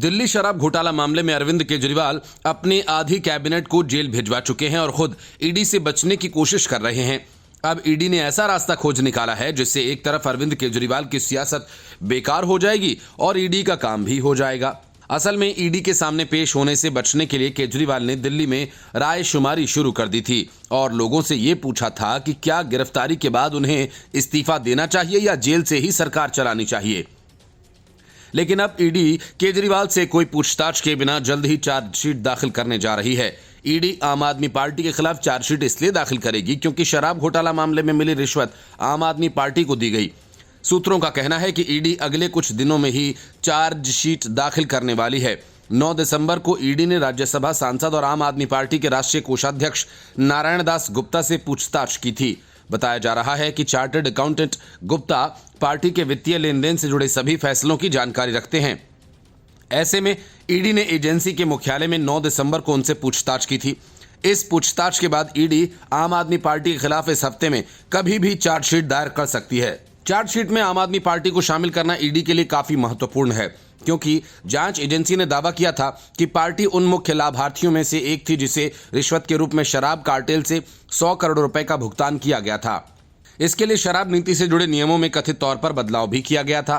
दिल्ली शराब घोटाला मामले में अरविंद केजरीवाल अपनी आधी कैबिनेट को जेल भिजवा चुके हैं और खुद ईडी से बचने की कोशिश कर रहे हैं। अब ईडी ने ऐसा रास्ता खोज निकाला है जिससे एक तरफ अरविंद केजरीवाल की सियासत बेकार हो जाएगी और ईडी का काम भी हो जाएगा। असल में ईडी के सामने पेश होने से बचने के लिए केजरीवाल ने दिल्ली में राय शुमारी शुरू कर दी थी और लोगों से ये पूछा था कि क्या गिरफ्तारी के बाद उन्हें इस्तीफा देना चाहिए या जेल से ही सरकार चलानी चाहिए। लेकिन अब ईडी केजरीवाल से कोई पूछताछ के बिना जल्द ही चार्जशीट दाखिल करने जा रही है। ईडी आम आदमी पार्टी के खिलाफ चार्जशीट इसलिए दाखिल करेगी क्योंकि शराब घोटाला मामले में मिली रिश्वत आम आदमी पार्टी को दी गई। सूत्रों का कहना है कि ईडी अगले कुछ दिनों में ही चार्जशीट दाखिल करने वाली है। 9 दिसंबर को ईडी ने राज्यसभा सांसद और आम आदमी पार्टी के राष्ट्रीय कोषाध्यक्ष नारायण दास गुप्ता से पूछताछ की थी। बताया जा रहा है कि चार्टर्ड अकाउंटेंट गुप्ता पार्टी के वित्तीय लेन देन से जुड़े सभी फैसलों की जानकारी रखते हैं। ऐसे में ईडी ने एजेंसी के मुख्यालय में 9 दिसंबर को उनसे पूछताछ की थी। इस पूछताछ के बाद ईडी आम आदमी पार्टी के खिलाफ इस हफ्ते में कभी भी चार्जशीट दायर कर सकती है। चार्जशीट में आम आदमी पार्टी को शामिल करना ईडी के लिए काफी महत्वपूर्ण है क्योंकि जांच एजेंसी ने दावा किया था कि पार्टी उन मुख्य लाभार्थियों में से एक थी जिसे रिश्वत के रूप में शराब कार्टेल से 100 करोड़ रुपए का भुगतान किया गया था। इसके लिए शराब नीति से जुड़े नियमों में कथित तौर पर बदलाव भी किया गया था।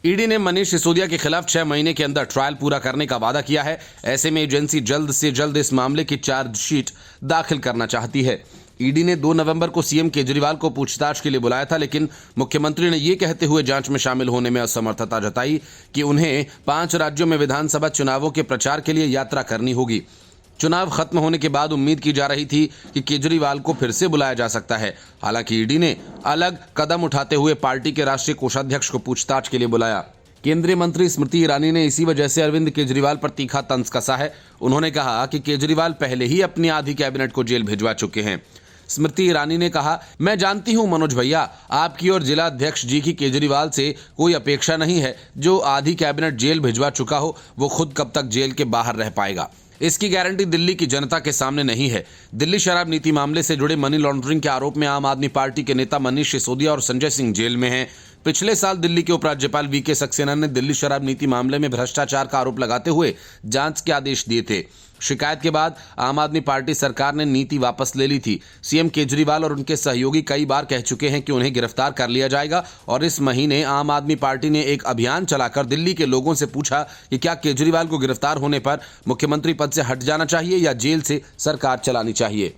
ईडी ने मनीष सिसोदिया के खिलाफ 6 महीने के अंदर ट्रायल पूरा करने का वादा किया है। ऐसे में एजेंसी जल्द से जल्द इस मामले की चार्जशीट दाखिल करना चाहती है। ईडी ने 2 नवंबर को सीएम केजरीवाल को पूछताछ के लिए बुलाया था, लेकिन मुख्यमंत्री ने यह कहते हुए जांच में शामिल होने में असमर्थता जताई कि उन्हें 5 राज्यों में विधानसभा चुनावों के प्रचार के लिए यात्रा करनी होगी। चुनाव खत्म होने के बाद उम्मीद की जा रही थी कि केजरीवाल को फिर से बुलाया जा सकता है। हालांकि ईडी ने अलग कदम उठाते हुए पार्टी के राष्ट्रीय कोषाध्यक्ष को पूछताछ के लिए बुलाया। केंद्रीय मंत्री स्मृति ईरानी ने इसी वजह से अरविंद केजरीवाल पर तीखा तंज कसा है। उन्होंने कहा कि केजरीवाल पहले ही अपनी आधी कैबिनेट को जेल भिजवा चुके हैं। स्मृति ईरानी ने कहा, मैं जानती हूं मनोज भैया, आपकी और जिला अध्यक्ष जी की केजरीवाल से कोई अपेक्षा नहीं है। जो आधी कैबिनेट जेल भिजवा चुका हो वो खुद कब तक जेल के बाहर रह पाएगा, इसकी गारंटी दिल्ली की जनता के सामने नहीं है। दिल्ली शराब नीति मामले से जुड़े मनी लॉन्ड्रिंग के आरोप में आम आदमी पार्टी के नेता मनीष सिसोदिया और संजय सिंह जेल में हैं। पिछले साल दिल्ली के उपराज्यपाल वीके सक्सेना ने दिल्ली शराब नीति मामले में भ्रष्टाचार का आरोप लगाते हुए जांच के आदेश दिए थे। शिकायत के बाद आम आदमी पार्टी सरकार ने नीति वापस ले ली थी। सीएम केजरीवाल और उनके सहयोगी कई बार कह चुके हैं कि उन्हें गिरफ्तार कर लिया जाएगा और इस महीने आम आदमी पार्टी ने एक अभियान चलाकर दिल्ली के लोगों से पूछा कि क्या केजरीवाल को गिरफ्तार होने पर मुख्यमंत्री पद से हट जाना चाहिए या जेल से सरकार चलानी चाहिए।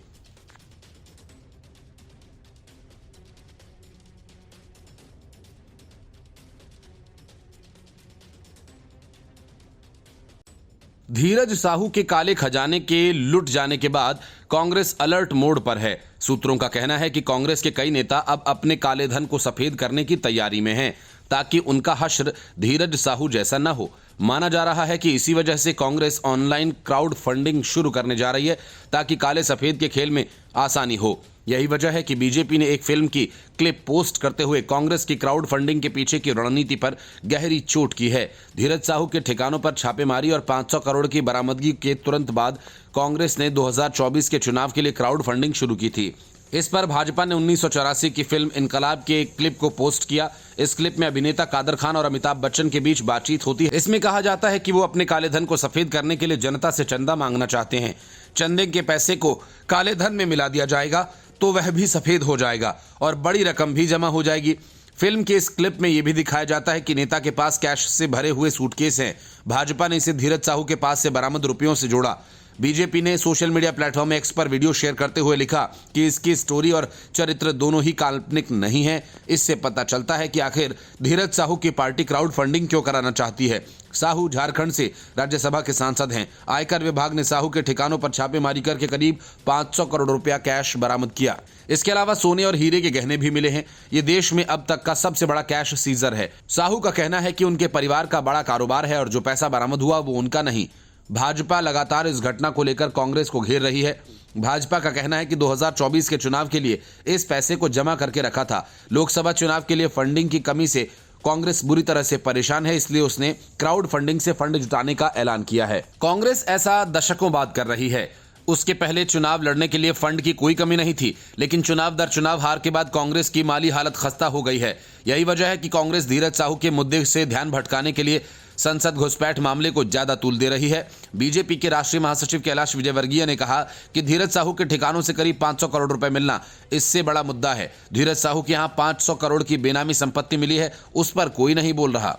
धीरज साहू के काले खजाने के लुट जाने के बाद कांग्रेस अलर्ट मोड पर है। सूत्रों का कहना है कि कांग्रेस के कई नेता अब अपने काले धन को सफेद करने की तैयारी में हैं ताकि उनका हश्र धीरज साहू जैसा न हो। माना जा रहा है कि इसी वजह से कांग्रेस ऑनलाइन क्राउड फंडिंग शुरू करने जा रही है ताकि काले सफेद के खेल में आसानी हो। यही वजह है कि बीजेपी ने एक फिल्म की क्लिप पोस्ट करते हुए कांग्रेस की क्राउड फंडिंग के पीछे की रणनीति पर गहरी चोट की है। धीरज साहू के ठिकानों पर छापेमारी और 500 करोड़ की बरामदगी के तुरंत बाद कांग्रेस ने 2024 के चुनाव के लिए क्राउड फंडिंग शुरू की थी। इस पर भाजपा ने 1984 की फिल्म इनकलाब के एक क्लिप को पोस्ट किया। इस क्लिप में अभिनेता कादर खान और अमिताभ बच्चन के बीच बातचीत होती है। इसमें कहा जाता है कि वो अपने काले धन को सफेद करने के लिए जनता से चंदा मांगना चाहते हैं। चंदे के पैसे को काले धन में मिला दिया जाएगा तो वह भी सफेद हो जाएगा और बड़ी रकम भी जमा हो जाएगी। फिल्म के इस क्लिप में यह भी दिखाया जाता है कि नेता के पास कैश से भरे हुए सूटकेस हैं। भाजपा ने इसे धीरज साहू के पास से बरामद रुपयों से जोड़ा। बीजेपी ने सोशल मीडिया प्लेटफॉर्म एक्स पर वीडियो शेयर करते हुए लिखा कि इसकी स्टोरी और चरित्र दोनों ही काल्पनिक नहीं है। इससे पता चलता है कि आखिर धीरज साहू की पार्टी क्राउड फंडिंग क्यों कराना चाहती है। साहू झारखंड से राज्यसभा के सांसद हैं। आयकर विभाग ने साहू के ठिकानों पर छापेमारी करके करीब 500 करोड़ रुपया कैश बरामद किया। इसके अलावा सोने और हीरे के गहने भी मिले हैं। ये देश में अब तक का सबसे बड़ा कैश सीजर है। साहू का कहना है कि उनके परिवार का बड़ा कारोबार है और जो पैसा बरामद हुआ वो उनका नहीं। भाजपा लगातार इस घटना को लेकर कांग्रेस को घेर रही है। भाजपा का कहना है कि 2024 के चुनाव के लिए इस पैसे को जमा करके रखा था। लोकसभा चुनाव के लिए फंडिंग की कमी से कांग्रेस बुरी तरह से परेशान है, इसलिए उसने क्राउड फंडिंग से फंड जुटाने का ऐलान किया है। कांग्रेस ऐसा दशकों बाद कर रही है। उसके पहले चुनाव लड़ने के लिए फंड की कोई कमी नहीं थी, लेकिन चुनाव दर चुनाव हार के बाद कांग्रेस की माली हालत खस्ता हो गई है। यही वजह है कि कांग्रेस धीरज साहू के मुद्दे से ध्यान भटकाने के लिए संसद घुसपैठ मामले को ज्यादा तूल दे रही है। बीजेपी के राष्ट्रीय महासचिव कैलाश विजयवर्गीय ने कहा कि धीरज साहू के ठिकानों से करीब 500 करोड़ रुपए मिलना इससे बड़ा मुद्दा है। धीरज साहू के यहां 500 करोड़ की बेनामी संपत्ति मिली है, उस पर कोई नहीं बोल रहा।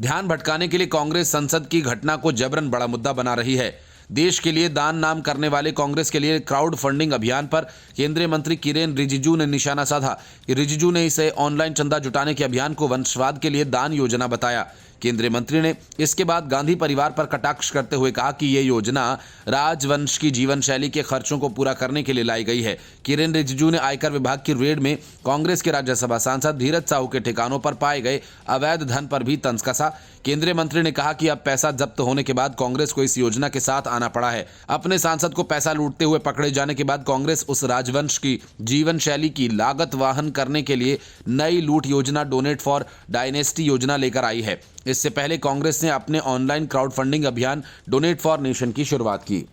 ध्यान भटकाने के लिए कांग्रेस संसद की घटना को जबरन बड़ा मुद्दा बना रही है। देश के लिए दान नाम करने वाले कांग्रेस के लिए क्राउड फंडिंग अभियान पर केंद्रीय मंत्री किरेन रिजिजू ने निशाना साधा कि रिजिजू ने इसे ऑनलाइन चंदा जुटाने के अभियान को वंशवाद के लिए दान योजना बताया। केंद्रीय मंत्री ने इसके बाद गांधी परिवार पर कटाक्ष करते हुए कहा कि यह योजना राजवंश की जीवन शैली के खर्चों को पूरा करने के लिए लाई गई है। किरेन रिजिजू ने आयकर विभाग की रेड में कांग्रेस के राज्यसभा सांसद धीरज साहू के ठिकानों पर पाए गए अवैध धन पर भी तंज कसा। केंद्रीय मंत्री ने कहा कि अब पैसा जब्त होने के बाद कांग्रेस को इस योजना के साथ आना पड़ा है। अपने सांसद को पैसा लूटते हुए पकड़े जाने के बाद कांग्रेस उस राजवंश की जीवन शैली की लागत वहन करने के लिए नई लूट योजना डोनेट फॉर डायनेस्टी योजना लेकर आई है। इससे पहले कांग्रेस ने अपने ऑनलाइन क्राउड फंडिंग अभियान डोनेट फॉर नेशन की शुरुआत की।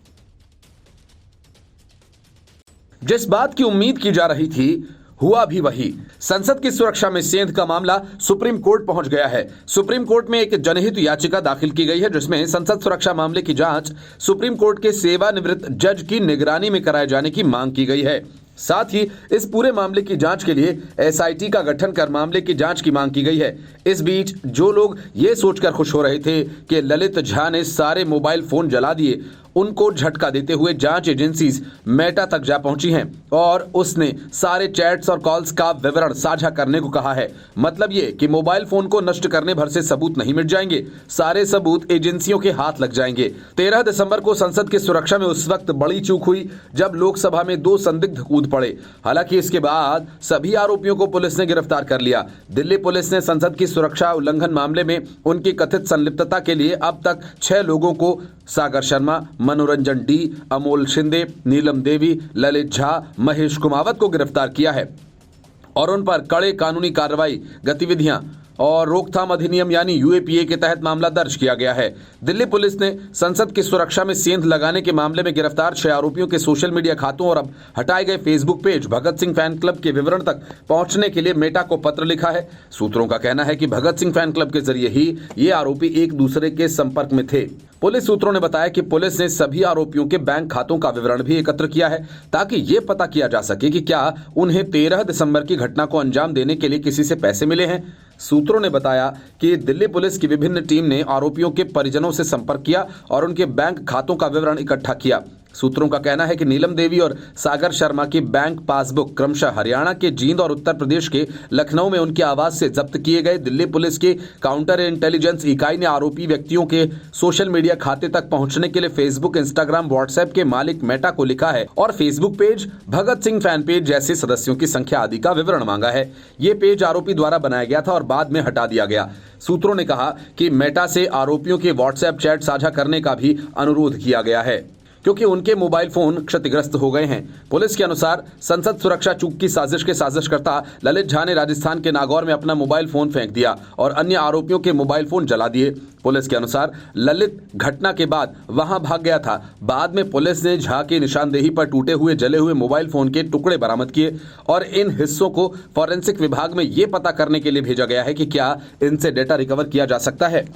जिस बात की उम्मीद की जा रही थी हुआ भी वही। संसद की सुरक्षा में सेंध का मामला सुप्रीम कोर्ट पहुंच गया है। सुप्रीम कोर्ट में एक जनहित याचिका दाखिल की गई है जिसमें संसद सुरक्षा मामले की जांच सुप्रीम कोर्ट के सेवानिवृत्त जज की निगरानी में कराए जाने की मांग की गई है। साथ ही इस पूरे मामले की जांच के लिए एसआईटी का गठन कर मामले की जांच की मांग की गई है। इस बीच जो लोग ये सोचकर खुश हो रहे थे कि ललित झा ने सारे मोबाइल फोन जला दिए, उनको झटका देते हुए जांच एजेंसीज मेटा तक जा पहुंची हैं और उसने सारे चैट्स और कॉल्स का विवरण साझा करने को कहा है। मतलब ये कि मोबाइल फोन को नष्ट करने भर से सबूत नहीं मिट जाएंगे, सारे सबूत एजेंसियों के हाथ लग जाएंगे। 13 दिसंबर को संसद की सुरक्षा में उस वक्त बड़ी चूक हुई जब लोकसभा में 2 संदिग्ध कूद पड़े। हालांकि इसके बाद सभी आरोपियों को पुलिस ने गिरफ्तार कर लिया। दिल्ली पुलिस ने संसद की सुरक्षा उल्लंघन मामले में उनकी कथित संलिप्तता के लिए अब तक 6 लोगों को सागर शर्मा, मनोरंजन डी, अमोल शिंदे, नीलम देवी, ललित झा, महेश कुमावत को गिरफ्तार किया है और उन पर कड़े कानूनी कार्रवाई गतिविधियां और रोकथाम अधिनियम यानी यूएपीए के तहत मामला दर्ज किया गया है। दिल्ली पुलिस ने संसद की सुरक्षा में सेंध लगाने के मामले में गिरफ्तार 6 आरोपियों के सोशल मीडिया खातों और अब हटाए गए Facebook page Bhagat Singh fan club के विवरण तक पहुंचने के लिए मेटा को पत्र लिखा है। सूत्रों का कहना है कि भगत सिंह फैन क्लब के जरिए ही ये आरोपी एक दूसरे के संपर्क में थे। पुलिस सूत्रों ने बताया कि पुलिस ने सभी आरोपियों के बैंक खातों का विवरण भी एकत्र किया है ताकि ये पता किया जा सके कि क्या उन्हें 13 दिसंबर की घटना को अंजाम देने के लिए किसी से पैसे मिले हैं। सूत्रों ने बताया कि दिल्ली पुलिस की विभिन्न टीम ने आरोपियों के परिजनों से संपर्क किया और उनके बैंक खातों का विवरण इकट्ठा किया। सूत्रों का कहना है कि नीलम देवी और सागर शर्मा की बैंक पासबुक क्रमशः हरियाणा के जींद और उत्तर प्रदेश के लखनऊ में उनके आवास से जब्त किए गए। दिल्ली पुलिस की काउंटर इंटेलिजेंस इकाई ने आरोपी व्यक्तियों के सोशल मीडिया खाते तक पहुंचने के लिए फेसबुक, इंस्टाग्राम, व्हाट्सएप के मालिक मेटा को लिखा है और Facebook page, Bhagat Singh fan page जैसे सदस्यों की संख्या आदि का विवरण मांगा है। ये पेज आरोपी द्वारा बनाया गया था और बाद में हटा दिया गया। सूत्रों ने कहा कि मेटा से आरोपियों के व्हाट्सएप चैट साझा करने का भी अनुरोध किया गया है क्योंकि उनके मोबाइल फोन क्षतिग्रस्त हो गए हैं। पुलिस के अनुसार संसद सुरक्षा चूक की साजिश के साजिशकर्ता ललित झा ने राजस्थान के नागौर में अपना मोबाइल फोन फेंक दिया और अन्य आरोपियों के मोबाइल फोन जला दिए। पुलिस के अनुसार ललित घटना के बाद वहां भाग गया था। बाद में पुलिस ने झा की निशानदेही पर टूटे हुए जले हुए मोबाइल फोन के टुकड़े बरामद किए और इन हिस्सों को फॉरेंसिक विभाग में यह पता करने के लिए भेजा गया है कि क्या इनसे डेटा रिकवर किया जा सकता है।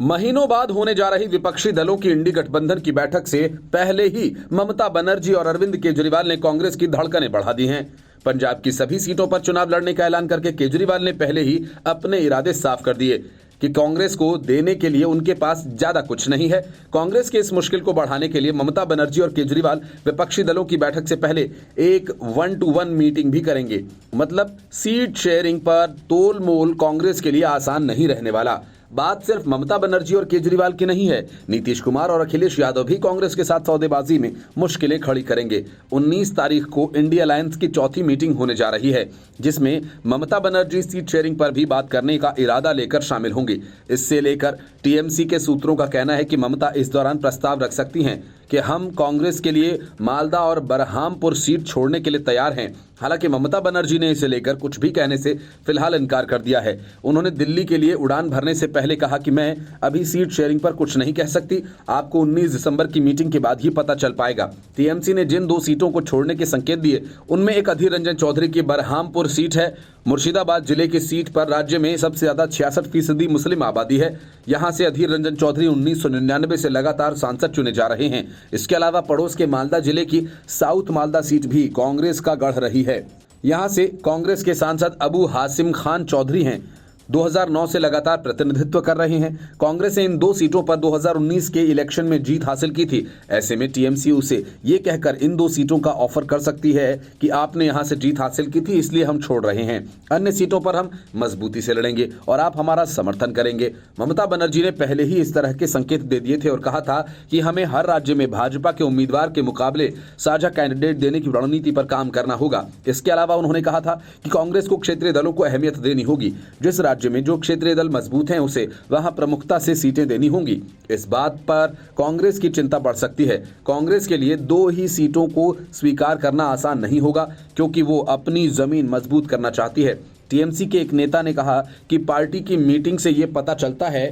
महीनों बाद होने जा रही विपक्षी दलों की इंडी गठबंधन की बैठक से पहले ही ममता बनर्जी और अरविंद केजरीवाल ने कांग्रेस की धड़कनें बढ़ा दी हैं। पंजाब की सभी सीटों पर चुनाव लड़ने का ऐलान करके केजरीवाल ने पहले ही अपने इरादे साफ कर दिए कि कांग्रेस को देने के लिए उनके पास ज्यादा कुछ नहीं है। कांग्रेस के इस मुश्किल को बढ़ाने के लिए ममता बनर्जी और केजरीवाल विपक्षी दलों की बैठक से पहले एक 1-to-1 मीटिंग भी करेंगे। मतलब सीट शेयरिंग पर तोल मोल कांग्रेस के लिए आसान नहीं रहने वाला। बात सिर्फ ममता बनर्जी और केजरीवाल की नहीं है, नीतीश कुमार और अखिलेश यादव भी कांग्रेस के साथ सौदेबाजी में मुश्किलें खड़ी करेंगे। 19 तारीख को इंडिया अलायंस की चौथी मीटिंग होने जा रही है जिसमें ममता बनर्जी सीट शेयरिंग पर भी बात करने का इरादा लेकर शामिल होंगी। इससे लेकर टीएमसी के सूत्रों का कहना है कि ममता इस दौरान प्रस्ताव रख सकती हैं कि हम कांग्रेस के लिए मालदा और बरहामपुर सीट छोड़ने के लिए तैयार हैं। हालांकि ममता बनर्जी ने इसे लेकर कुछ भी कहने से फिलहाल इनकार कर दिया है। उन्होंने दिल्ली के लिए उड़ान भरने से पहले कहा कि मैं अभी सीट शेयरिंग पर कुछ नहीं कह सकती, आपको 19 दिसंबर की मीटिंग के बाद ही पता चल पाएगा। टीएमसी ने जिन 2 सीटों को छोड़ने के संकेत दिए उनमें एक अधीर रंजन चौधरी की बरहामपुर सीट है। मुर्शिदाबाद जिले की सीट पर राज्य में सबसे ज्यादा 66% मुस्लिम आबादी है। यहां से अधीर रंजन चौधरी 1999 से लगातार सांसद चुने जा रहे हैं। इसके अलावा पड़ोस के मालदा जिले की साउथ मालदा सीट भी कांग्रेस का गढ़ रही है। यहां से कांग्रेस के सांसद अबू हासिम खान चौधरी हैं, 2009 से लगातार प्रतिनिधित्व कर रहे हैं। कांग्रेस ने इन 2 सीटों पर 2019 के इलेक्शन में जीत हासिल की थी। ऐसे में टीएमसी उसे ये कहकर इन 2 सीटों का ऑफर कर सकती है कि आपने यहां से जीत हासिल की थी, इसलिए हम छोड़ रहे हैं, अन्य सीटों पर हम मजबूती से लड़ेंगे और आप हमारा समर्थन करेंगे। ममता बनर्जी ने पहले ही इस तरह के संकेत दे दिए थे और कहा था कि हमें हर राज्य में भाजपा के उम्मीदवार के मुकाबले साझा कैंडिडेट देने की रणनीति पर काम करना होगा। इसके अलावा उन्होंने कहा था कि कांग्रेस को क्षेत्रीय दलों को अहमियत देनी होगी। जिस राज्य में जो क्षेत्रीय दल मजबूत हैं उसे वहां प्रमुखता से सीटें देनी होंगी। इस बात पर कांग्रेस की चिंता बढ़ सकती है। कांग्रेस के लिए 2 ही सीटों को स्वीकार करना आसान नहीं होगा, क्योंकि वो अपनी जमीन मजबूत करना चाहती है। टीएमसी के एक नेता ने कहा कि पार्टी की मीटिंग से यह पता चलता है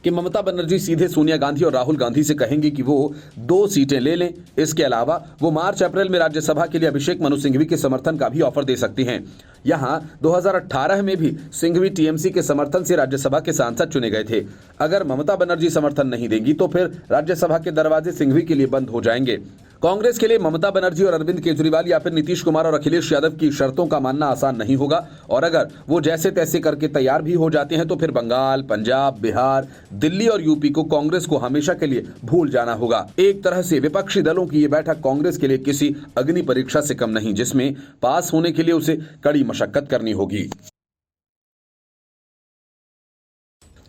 कि ममता बनर्जी सीधे सोनिया गांधी और राहुल गांधी से कहेंगे कि वो 2 सीटें ले लें। इसके अलावा वो मार्च अप्रैल में राज्यसभा के लिए अभिषेक मनु सिंघवी के समर्थन का भी ऑफर दे सकती हैं। यहां 2018 में भी सिंघवी टीएमसी के समर्थन से राज्यसभा के सांसद चुने गए थे। अगर ममता बनर्जी समर्थन नहीं देंगी तो फिर राज्यसभा के दरवाजे सिंघवी के लिए बंद हो जाएंगे। कांग्रेस के लिए ममता बनर्जी और अरविंद केजरीवाल या फिर नीतीश कुमार और अखिलेश यादव की शर्तों का मानना आसान नहीं होगा, और अगर वो जैसे तैसे करके तैयार भी हो जाते हैं तो फिर बंगाल, पंजाब, बिहार, दिल्ली और यूपी को कांग्रेस को हमेशा के लिए भूल जाना होगा। एक तरह से विपक्षी दलों की ये बैठक कांग्रेस के लिए किसी अग्नि परीक्षा से कम नहीं, जिसमें पास होने के लिए उसे कड़ी मशक्कत करनी होगी।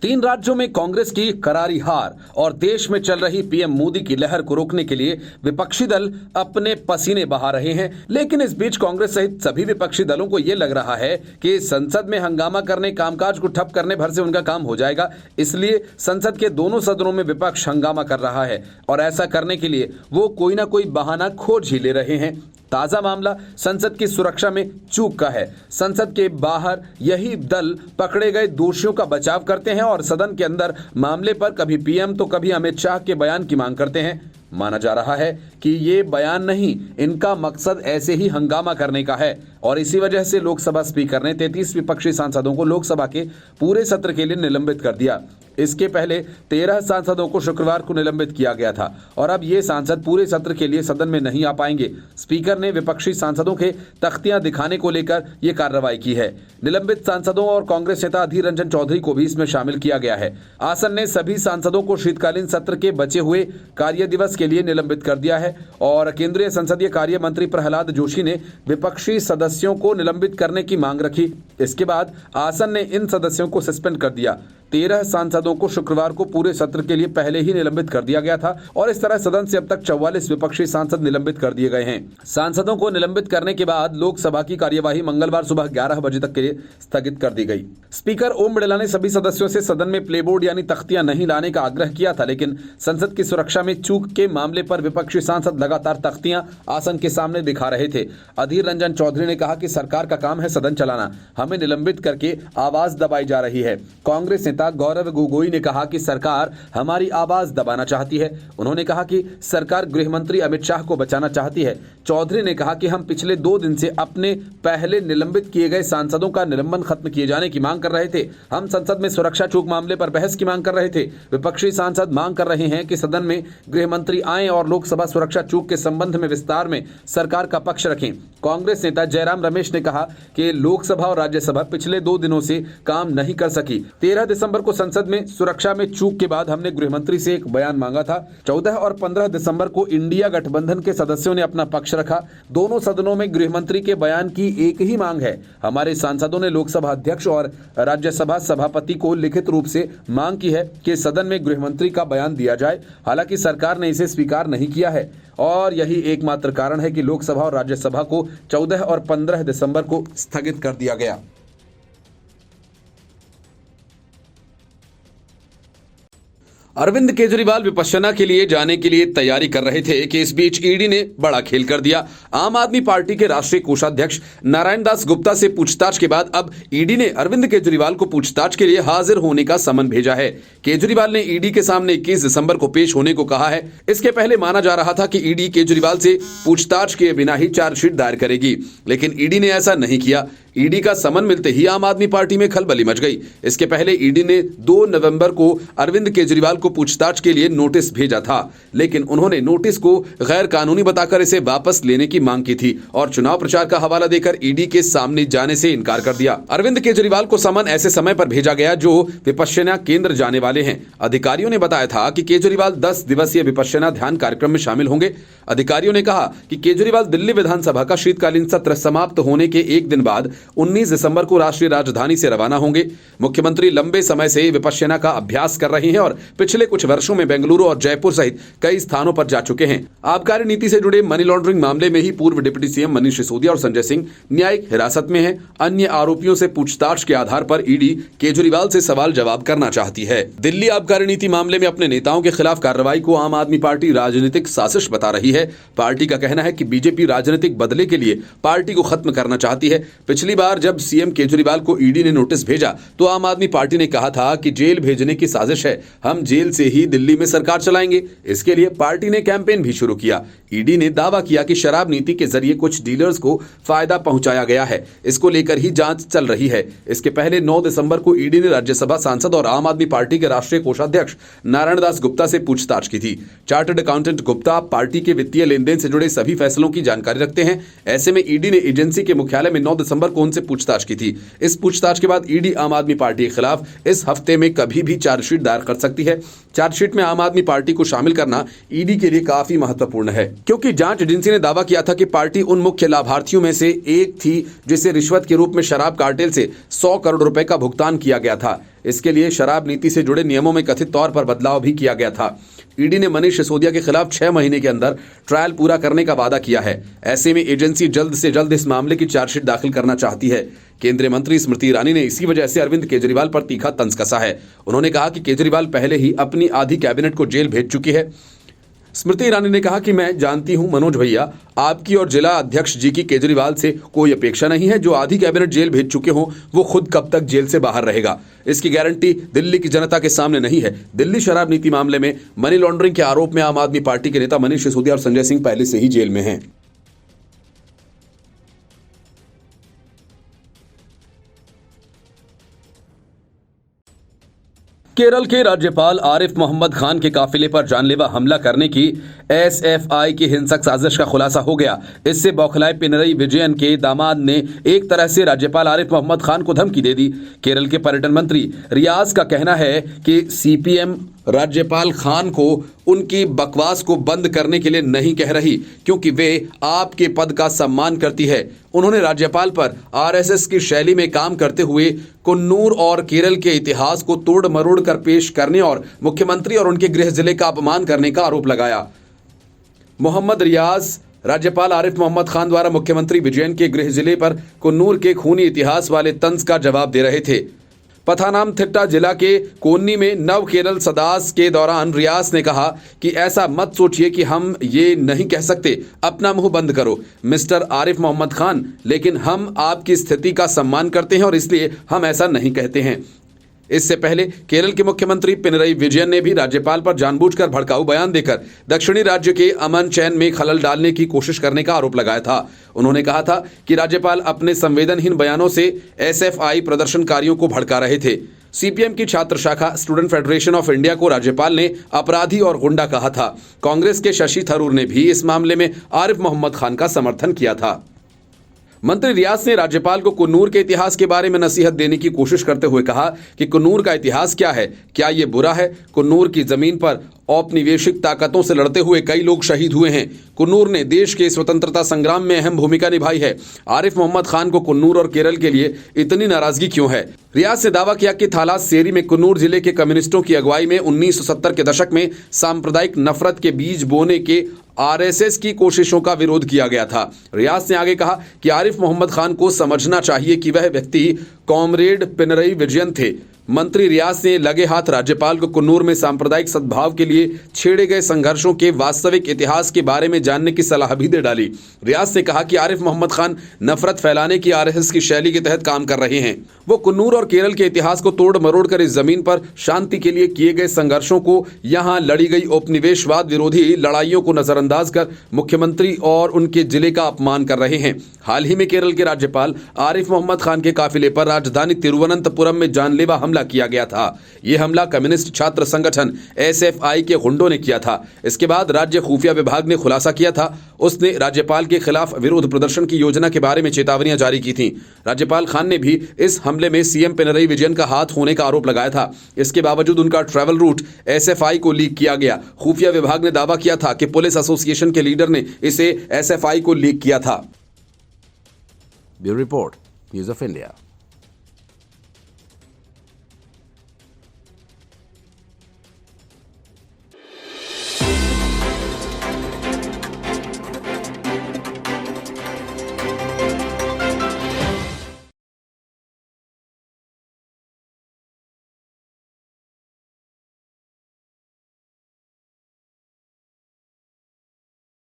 3 राज्यों में कांग्रेस की करारी हार और देश में चल रही पीएम मोदी की लहर को रोकने के लिए विपक्षी दल अपने पसीने बहा रहे हैं। लेकिन इस बीच कांग्रेस सहित सभी विपक्षी दलों को यह लग रहा है कि संसद में हंगामा करने, कामकाज को ठप करने भर से उनका काम हो जाएगा। इसलिए संसद के दोनों सदनों में विपक्ष हंगामा कर रहा है और ऐसा करने के लिए वो कोई ना कोई बहाना खोज ही ले रहे हैं। ताजा मामला संसद की सुरक्षा में चूक का है। संसद के बाहर यही दल पकड़े गए दोषियों का बचाव करते हैं और सदन के अंदर मामले पर कभी पीएम तो कभी अमित शाह के बयान की मांग करते हैं। माना जा रहा है कि ये बयान नहीं, इनका मकसद ऐसे ही हंगामा करने का है और इसी वजह से लोकसभा स्पीकर ने 33 विपक्षी सांसदों को लोकसभा के पूरे सत्र के लिए निलंबित कर दिया। इसके पहले 13 सांसदों को शुक्रवार को निलंबित किया गया था और अब ये सांसद पूरे सत्र के लिए सदन में नहीं आ पाएंगे। स्पीकर ने विपक्षी सांसदों के तख्तियां दिखाने को लेकर यह कार्रवाई की है। निलंबित सांसदों और कांग्रेस नेता अधीर रंजन चौधरी को भी इसमें शामिल किया गया है। आसन ने सभी सांसदों को शीतकालीन सत्र के बचे हुए कार्य दिवस के लिए निलंबित कर दिया है और केंद्रीय संसदीय कार्य मंत्री प्रहलाद जोशी ने विपक्षी सदस्यों को निलंबित करने की मांग रखी। इसके बाद आसन ने इन सदस्यों को सस्पेंड कर दिया। 13 सांसदों को शुक्रवार को पूरे सत्र के लिए पहले ही निलंबित कर दिया गया था और इस तरह सदन से अब तक 44 विपक्षी सांसद निलंबित कर दिए गए हैं। सांसदों को निलंबित करने के बाद लोकसभा की कार्यवाही मंगलवार सुबह 11 बजे तक के लिए स्थगित कर दी गई। स्पीकर ओम बिरला ने सभी सदस्यों से सदन में प्लेबोर्ड यानी तख्तियां नहीं लाने का आग्रह किया था, लेकिन संसद की सुरक्षा में चूक के मामले पर विपक्षी सांसद लगातार तख्तियां आसन के सामने दिखा रहे थे। अधीर रंजन चौधरी ने कहा कि सरकार का काम है सदन चलाना, हमें निलंबित करके आवाज दबाई जा रही है। कांग्रेस नेता गौरव गोगोई ने कहा कि सरकार हमारी आवाज दबाना चाहती है। उन्होंने कहा कि सरकार गृह मंत्री अमित शाह को बचाना चाहती है। चौधरी ने कहा कि हम पिछले 2 दिन से अपने पहले निलंबित किए गए सांसदों का निलंबन खत्म किए जाने की मांग कर रहे थे। हम संसद में सुरक्षा चूक मामले पर बहस की मांग कर रहे थे। विपक्षी सांसद मांग कर रहे हैं कि सदन में गृह मंत्री आए और लोकसभा सुरक्षा चूक के संबंध में विस्तार में सरकार का पक्ष रखें। कांग्रेस नेता जयराम रमेश ने कहा कि लोकसभा और राज्यसभा पिछले 2 दिनों से काम नहीं कर सकी। 13 दिसंबर को संसद में सुरक्षा में चूक के बाद हमने गृह मंत्री से एक बयान मांगा था। 14 और 15 दिसंबर को इंडिया गठबंधन के सदस्यों ने अपना पक्ष रखा। दोनों सदनों में गृह मंत्री के बयान की एक ही मांग है। हमारे सांसदों ने लोकसभा अध्यक्ष और राज्यसभा सभापति को लिखित रूप से मांग की है कि सदन में गृह मंत्री का बयान दिया जाए। हालांकि सरकार ने इसे स्वीकार नहीं किया है और यही एकमात्र कारण है कि लोकसभा और राज्यसभा को 14 और 15 दिसंबर को स्थगित कर दिया गया। अरविंद केजरीवाल विपश्यना के लिए जाने के लिए तैयारी कर रहे थे कि इस बीच ईडी ने बड़ा खेल कर दिया। आम आदमी पार्टी के राष्ट्रीय कोषाध्यक्ष नारायण दास गुप्ता से पूछताछ के बाद अब ईडी ने अरविंद केजरीवाल को पूछताछ के लिए हाजिर होने का समन भेजा है। केजरीवाल ने ईडी के सामने 21 दिसंबर को पेश होने को कहा है। इसके पहले माना जा रहा था कि ईडी केजरीवाल से पूछताछ किए बिना ही चार्जशीट दायर करेगी, लेकिन ईडी ने ऐसा नहीं किया। ईडी का समन मिलते ही आम आदमी पार्टी में खलबली मच गई। इसके पहले ईडी ने 2 नवंबर को अरविंद केजरीवाल को पूछताछ के लिए नोटिस भेजा था, लेकिन उन्होंने नोटिस को गैर कानूनी बताकर इसे वापस लेने की मांग की थी और चुनाव प्रचार का हवाला देकर ईडी के सामने जाने से इनकार कर दिया। अरविंद केजरीवाल को समन ऐसे समय पर भेजा गया जो विपश्यना केंद्र जाने वाले हैं। अधिकारियों ने बताया था कि केजरीवाल 10 दिवसीय विपश्यना ध्यान कार्यक्रम में शामिल होंगे। अधिकारियों ने कहा कि केजरीवाल दिल्ली विधानसभा का शीतकालीन सत्र समाप्त होने के एक दिन बाद 19 दिसंबर को राष्ट्रीय राजधानी से रवाना होंगे। मुख्यमंत्री लंबे समय से विपश्यना का अभ्यास कर रहे हैं और पिछले कुछ वर्षों में बेंगलुरु और जयपुर सहित कई स्थानों पर जा चुके हैं। आबकारी नीति से जुड़े मनी लॉन्ड्रिंग मामले में ही पूर्व डिप्टी सीएम मनीष सिसोदिया और संजय सिंह न्यायिक हिरासत में हैं। अन्य आरोपियों से पूछताछ के आधार पर ईडी केजरीवाल से सवाल जवाब करना चाहती है। दिल्ली आबकारी नीति मामले में अपने नेताओं के खिलाफ कार्रवाई को आम आदमी पार्टी राजनीतिक साजिश बता रही है। पार्टी का कहना है कि बीजेपी राजनीतिक बदले के लिए पार्टी को खत्म करना चाहती है। पिछली बार जब सीएम केजरीवाल को ईडी ने नोटिस भेजा तो आम आदमी पार्टी ने कहा था कि जेल भेजने की साजिश है, हम जेल से ही दिल्ली में सरकार चलाएंगे। इसके लिए पार्टी ने कैंपेन भी शुरू किया। ईडी ने दावा किया कि शराब नीति के जरिए कुछ डीलर्स को फायदा पहुंचाया गया है। इसको लेकर ही जांच चल रही है। इसके पहले 9 दिसंबर को ईडी ने राज्यसभा सांसद और आम आदमी पार्टी के राष्ट्रीय कोषाध्यक्ष नारायण दास गुप्ता से पूछताछ की थी। चार्टर्ड अकाउंटेंट गुप्ता पार्टी के वित्तीय लेनदेन से जुड़े सभी फैसलों की जानकारी रखते हैं। ऐसे में ईडी ने एजेंसी के मुख्यालय में 9 दिसंबर को उनसे पूछताछ की थी। इस पूछताछ के बाद ईडी आम आदमी पार्टी के खिलाफ इस हफ्ते में कभी भी चार्जशीट दायर कर सकती है। चार्जशीट में आम आदमी पार्टी को शामिल करना ईडी के लिए काफी महत्वपूर्ण है, क्योंकि जांच एजेंसी ने दावा किया था कि पार्टी उन मुख्य लाभार्थियों में से एक थी जिसे रिश्वत के रूप में शराब कार्टेल से 100 करोड़ रुपए का भुगतान किया गया था। इसके लिए शराब नीति से जुड़े नियमों में कथित तौर पर बदलाव भी किया गया था। ईडी ने मनीष सिसोदिया के खिलाफ 6 महीने के अंदर ट्रायल पूरा करने का वादा किया है। ऐसे में एजेंसी जल्द से जल्द इस मामले की चार्जशीट दाखिल करना चाहती है। केंद्रीय मंत्री स्मृति ईरानी ने इसी वजह से अरविंद केजरीवाल पर तीखा तंज कसा है। उन्होंने कहा कि केजरीवाल पहले ही अपनी आधी कैबिनेट को जेल भेज चुकी है। स्मृति ईरानी ने कहा कि मैं जानती हूं मनोज भैया, आपकी और जिला अध्यक्ष जी की केजरीवाल से कोई अपेक्षा नहीं है। जो आधी कैबिनेट जेल भेज चुके हों वो खुद कब तक जेल से बाहर रहेगा, इसकी गारंटी दिल्ली की जनता के सामने नहीं है। दिल्ली शराब नीति मामले में मनी लॉन्ड्रिंग के आरोप में आम आदमी पार्टी के नेता मनीष सिसोदिया और संजय सिंह पहले से ही जेल में हैं। केरल के राज्यपाल आरिफ मोहम्मद खान के काफिले पर जानलेवा हमला करने की एसएफआई की हिंसक साजिश का खुलासा हो गया। इससे बौखलाए पिनरई विजयन के दामाद ने एक तरह से राज्यपाल आरिफ मोहम्मद खान को धमकी दे दी। केरल के पर्यटन मंत्री रियाज का कहना है कि सीपीएम राज्यपाल खान को उनकी बकवास को बंद करने के लिए नहीं कह रही, क्योंकि वे आपके पद का सम्मान करती है। उन्होंने राज्यपाल पर आरएसएस की शैली में काम करते हुए कुन्नूर और केरल के इतिहास को तोड़ मरोड़ कर पेश करने और मुख्यमंत्री और उनके गृह जिले का अपमान करने का आरोप लगाया। मोहम्मद रियाज राज्यपाल आरिफ मोहम्मद खान द्वारा मुख्यमंत्री विजयन के गृह जिले पर कुन्नूर के खूनी इतिहास वाले तंज का जवाब दे रहे थे। पथानामथिट्टा जिला के कोन्नी में नव केरल सदास के दौरान रियाज ने कहा कि ऐसा मत सोचिए कि हम ये नहीं कह सकते, अपना मुंह बंद करो मिस्टर आरिफ मोहम्मद खान, लेकिन हम आपकी स्थिति का सम्मान करते हैं और इसलिए हम ऐसा नहीं कहते हैं। इससे पहले केरल के मुख्यमंत्री पिनरई विजयन ने भी राज्यपाल पर जानबूझकर भड़काऊ बयान देकर दक्षिणी राज्य के अमन चैन में खलल डालने की कोशिश करने का आरोप लगाया था। उन्होंने कहा था कि राज्यपाल अपने संवेदनहीन बयानों से एसएफआई प्रदर्शनकारियों को भड़का रहे थे। सीपीएम की छात्र शाखा स्टूडेंट फेडरेशन ऑफ इंडिया को राज्यपाल ने अपराधी और गुंडा कहा था। कांग्रेस के शशि थरूर ने भी इस मामले में आरिफ मोहम्मद खान का समर्थन किया था। मंत्री रियाज ने राज्यपाल को कुन्नूर के इतिहास के बारे में नसीहत देने की कोशिश करते हुए कहा कि कुन्नूर का इतिहास क्या है, क्या ये बुरा है? कुन्नूर की जमीन पर औपनिवेशिक ताकतों से लड़ते हुए कई लोग शहीद हुए हैं। कुन्नूर ने देश के स्वतंत्रता संग्राम में अहम भूमिका निभाई है। आरिफ मोहम्मद खान को कुन्नूर और केरल के लिए इतनी नाराजगी क्यों है? रियाज ने दावा किया कि थालास्सेरी में कुन्नूर जिले के कम्युनिस्टों की अगुवाई में 1970 के दशक में सांप्रदायिक नफरत के बीज बोने के आरएसएस की कोशिशों का विरोध किया गया था। रियाज ने आगे कहा कि आरिफ मोहम्मद खान को समझना चाहिए कि वह व्यक्ति कॉमरेड पिनरई विजयन थे। मंत्री रियाज ने लगे हाथ राज्यपाल को कुन्नूर में सांप्रदायिक सद्भाव के लिए छेड़े गए संघर्षों के वास्तविक इतिहास के बारे में जानने की सलाह भी दे डाली। रियाज ने कहा कि आरिफ मोहम्मद खान नफरत फैलाने की आरएसएस की शैली के तहत काम कर रहे हैं। वो कुन्नूर और केरल के इतिहास को तोड़ मरोड़ कर इस जमीन पर शांति के लिए किए गए संघर्षों को, यहां लड़ी गई उपनिवेशवाद विरोधी लड़ाइयों को नजरअंदाज कर मुख्यमंत्री और उनके जिले का अपमान कर रहे हैं। हाल ही में केरल के राज्यपाल आरिफ मोहम्मद खान के काफिले पर राजधानी तिरुवनंतपुरम में जानलेवा हमला किया गया था। यह हमला कम्युनिस्ट छात्र संगठन एसएफआई के गुंडों ने किया था। इसके बाद राज्य खुफिया विभाग ने खुलासा किया था। उसने राज्यपाल के खिलाफ विरोध प्रदर्शन की योजना के बारे में चेतावनियां जारी की थी। राज्यपाल खान ने भी इस हमले में सीएम पिनरई विजयन का हाथ होने का आरोप लगाया था। इसके बावजूद उनका ट्रैवल रूट एसएफआई को लीक किया गया। खुफिया विभाग ने दावा किया था कि पुलिस एसोसिएशन के लीडर ने इसे एसएफआई को लीक किया था। Bureau report, news of India.